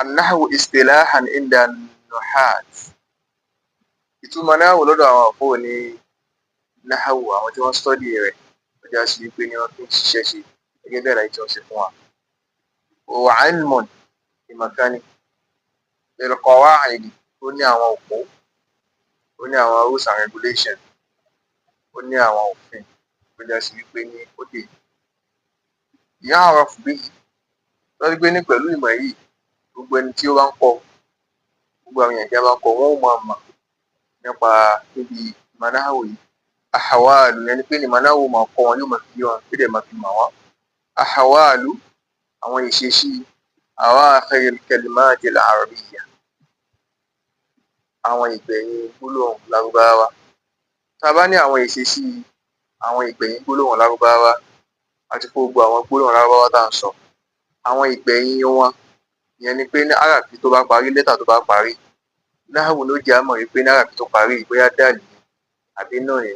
النحو اصطلاحا عند النحاة. ìtumọ̀ náhù lọ́dọ̀ àwọn àfọwọ́ ní náhù àwọn tí wọ́n stọ́dì rẹ̀ ó já sí wípé ní wọ́n fi ń ṣiṣẹ́ ṣe gẹ́gẹ́ bẹ́ẹ̀ láì tí wọ́n ṣe fún wa. wa ilmun ìmọ̀kan ni lil qawaid ó ní àwọn òpó, ó ní àwọn rules and regulation, ó ní àwọn òfin ó já sí wípé ní ó dè. ya'raf bihi lọ́dí pé ní pẹ̀lú ìmọ̀ yìí gbogbo ẹni tí ó bá ń kọ́, gbogbo àwọn èèyàn tí a bá ń kọ́ wọ́n ó máa mọ̀ nípa níbi ìmọ̀ náhù yìí. ahwalu ẹni pé ní ìmọ̀ náhù máa kọ́ wọn, yóò máa fi wọn, yóò dẹ̀ máa fi mọ̀ wọ́n. ahwalu àwọn ìṣesí awakhiril kalimatil arabiyya àwọn ìgbẹ̀yìn gbólóhùn lárúbáwá. tá a bá ní àwọn ìṣesí àwọn ìgbẹ̀yìn gbólóhùn lárúbáwá àti gbogbo àwọn gbólóhùn lárúbáwá tá à ń sọ, àwọn ìgbẹ̀yìn wọn ìyẹn ni pé ní àràfí tó bá parí, lẹ́tà tó bá parí, náhù ló jẹ́ àmọ̀ wípé ní àràfí tó parí bóyá dáàlì àbí náà ni.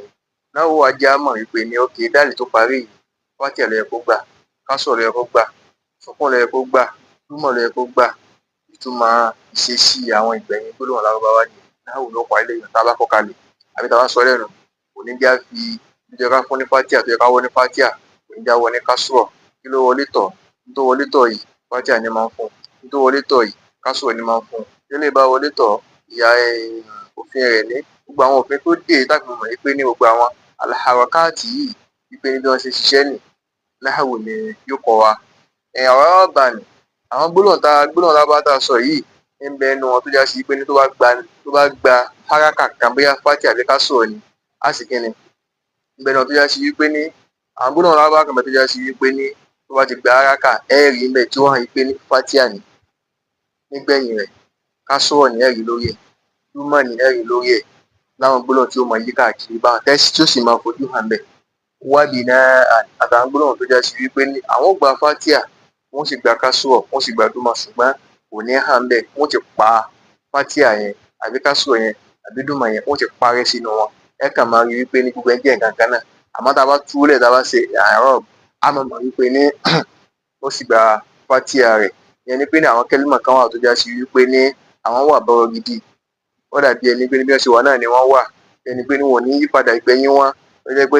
náhù wá jẹ́ àmọ̀ wípé ní ókè dáàlì tó parí yìí fátìhà ló yẹ kó gbà, kásọ̀ ló yẹ kó gbà, sùkún ló yẹ kó gbà, dúmọ̀ ló yẹ kó gbà. ìtumọ̀ ìṣesí àwọn ìgbẹ̀yìn gbólóhùn lárúbáwá ni náhù ló pa eléyìí tá a bá kọ́ kalẹ̀ àbí tá a bá sọ lẹ́nu. kò ní já fi ìjọ ká fún ní fátìhà tó yẹ ká wọ́ ní fátìhà, kò ní já wọ ní kásọ̀. kí ló wọlé tọ̀? tó wọlé tọ̀ yìí fátìhà ni máa ń fún, tó wọlé tọ̀ yìí kásọ̀ ni máa ń fún. tẹ́lẹ̀ bá wọlé tọ̀ ìyá òfin rẹ̀ ní gbogbo àwọn òfin tó dé tàbí mọ̀ wípé ní gbogbo àwọn alharakati yìí wípé ní bí wọ́n ṣe ṣiṣẹ́ nì náhù ni yóò kọ́ wa. ọ̀rọ̀ ọ̀bà ni àwọn gbólóhùn lábá tá a sọ yìí ń bẹ ẹnu wọn tó já sí wípé ní tó bá gba haraka kan bóyá fátìhà àbí kásọ̀ ni á sì kí ni. ń bẹ ẹnu wọn tó já sí wípé ní àwọn gbólóhùn lábá kan bẹ tó já sí wípé ní tó bá ti gba haraka ẹ̀rí ń bẹ tí wọ́n hàn wípé ní fátìhà ni nígbẹ̀yìn rẹ̀, kásọ̀ ní ẹ̀rí lórí ẹ̀, dúmọ̀ ní ẹ̀rí lórí ẹ̀, láwọn gbólóhùn tí ó mọ yí káàkiri báwọn tẹ́sí tí ó sì máa fojú hàn bẹ́ẹ̀. wábì náà àtàwọn gbólóhùn tó já sí wípé ní àwọn ò gba fátìhà wọ́n sì gba kásọ̀ wọ́n sì gba dúmọ̀ ṣùgbọ́n kò ní hàn bẹ́ẹ̀. wọ́n ti pa fátìhà yẹn àbí kásọ̀ yẹn àbí dúmọ̀ yẹn wọ́n ti parẹ́ sínú wọn. ẹ kàn máa rí wípé ní gbogbo ẹ jẹ́ nǹkan kan náà. àmọ́ tá a bá túlẹ̀ tá a bá ṣe àárọ̀ á máa mọ̀ wípé ní ó sì gba fátìhà rẹ̀. ìyẹn ni pé ní àwọn kẹ́límà kan wà tó já sí wípé ní àwọn wà bọ́rọ̀ gidi, ó dàbí ẹni pé ní bí wọ́n ṣe wà náà ni wọ́n wà, ẹni pé ní wọn ò ní yípadà ìgbẹ̀yìn wọn ó jẹ́ pé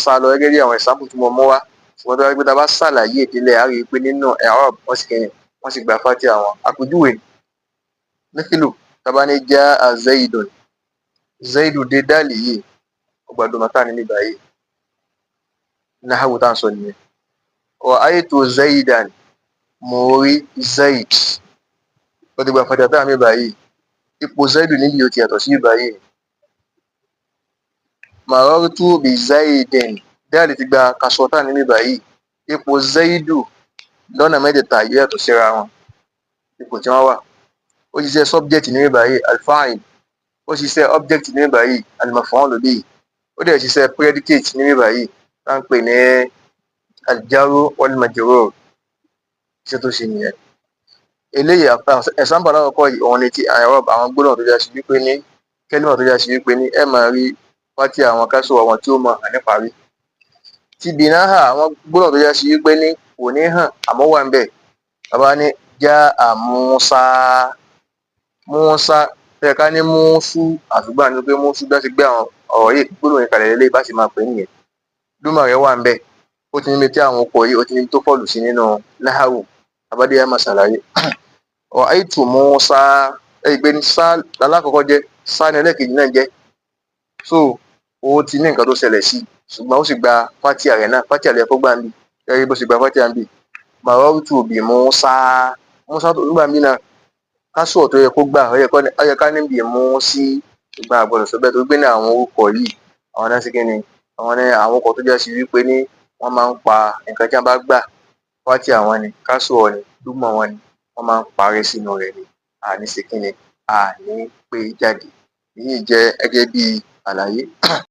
sa lọ gẹ́gẹ́ bí àwọn ìsáàpù tí mo mú wá. ṣùgbọ́n tó bá gbé tá a bá ṣàlàyé ìdílé á rí i pé nínú ẹ̀rọ wọ́n sì kẹ́yìn wọ́n sì gba fátìhà wọn. àpèjúwe nífìlù tá a bá ní já zaidun, zaidu dé dáàlì yìí ọgbàdo màtá ní nígbà yìí náhù tá à ń sọ nìyẹn. ra'aytu zaidan mo rí zaid ó ti gba fátìhà tá à ń nígbà yìí. ipò zaidu níbi ó ti yàtọ̀ sí ìgbà yìí. marartu bi zaidin dáàlì ti gba kásọ̀ tá à ń nígbà yìí. ipò zaidu lọ́nà mẹ́tẹ̀ẹ̀ta yóò yàtọ̀ síra wọn ipò tí wọ́n wà. ó ṣiṣẹ́ subject ní nígbà yìí alfa'il, ó ṣiṣẹ́ object ní nígbà yìí al-maf'ul bihi, ó dẹ̀ ṣiṣẹ́ predicate ní nígbà yìí tá à ń pè ní al-jarru wal-majrur. iṣẹ́ tó ṣe nìyẹn. eléyìí example alákọ̀ọ́kọ́ yìí òun ni ti àwọn gbólóhùn tó já sí wípé ní kẹ́límà tó já sí wípé ní ẹ máa rí fátìhà àwọn kásọ̀ àwọn tí ó mọ hàn níparí. ti bìnáhà àwọn gbólóhùn tó já sí wípé ní kò ní hàn àmọ́ wà ń bẹ̀. bàbá ní já àmúsá músá fẹ́ ká ní músú àtúgbà ní pé músú bá ti gbé àwọn ọ̀rọ̀ yìí gbólóhùn yìí kalẹ̀ lélẹ́yìí bá sì máa pè é nìyẹn. dúmọ̀ rẹ̀ wà ń bẹ̀, ó ti níbi tí àwọn ọkọ̀ yìí ó ti níbi tó fọ́ọ̀lù sí nínú náhù àbádé ẹ̀ máa ṣàlàyé. ra'aytu Musa ẹgbẹ́ ní sá lálákọ̀ọ́kọ́ jẹ́ sá ní ẹlẹ́ẹ̀kejì náà jẹ́. so ó ti ní nǹkan tó ṣẹlẹ̀ sí ṣùgbọ́n ó sì gba fátìhà rẹ̀ náà, fátìhà rẹ̀ kó gbà ń bì gẹ́gẹ́ bó ṣe gba fátìhà ń bì. marartu bi Musa tó gbà ń bì náà kásọ̀ tó yẹ kó gbà ó yẹ ká níbi mú sí ìgbà àgbọ̀dọ̀ sọ bẹ́ẹ̀ tó gbé ní àwọn orúkọ yìí àwọn náà sí kí ni àwọn ní àwọn orúkọ tó jẹ́ sí wípé ní wọ́n máa ń pa nǹkan tí wọ́n bá gbà fátìhà wọn ni kásọ̀ ni dúmọ̀ wọn ni wọ́n máa ń parẹ́ sínú rẹ̀ ni àní ṣe kí ni àní pé jáde. èyí jẹ́ gẹ́gẹ́ bí àlàyé.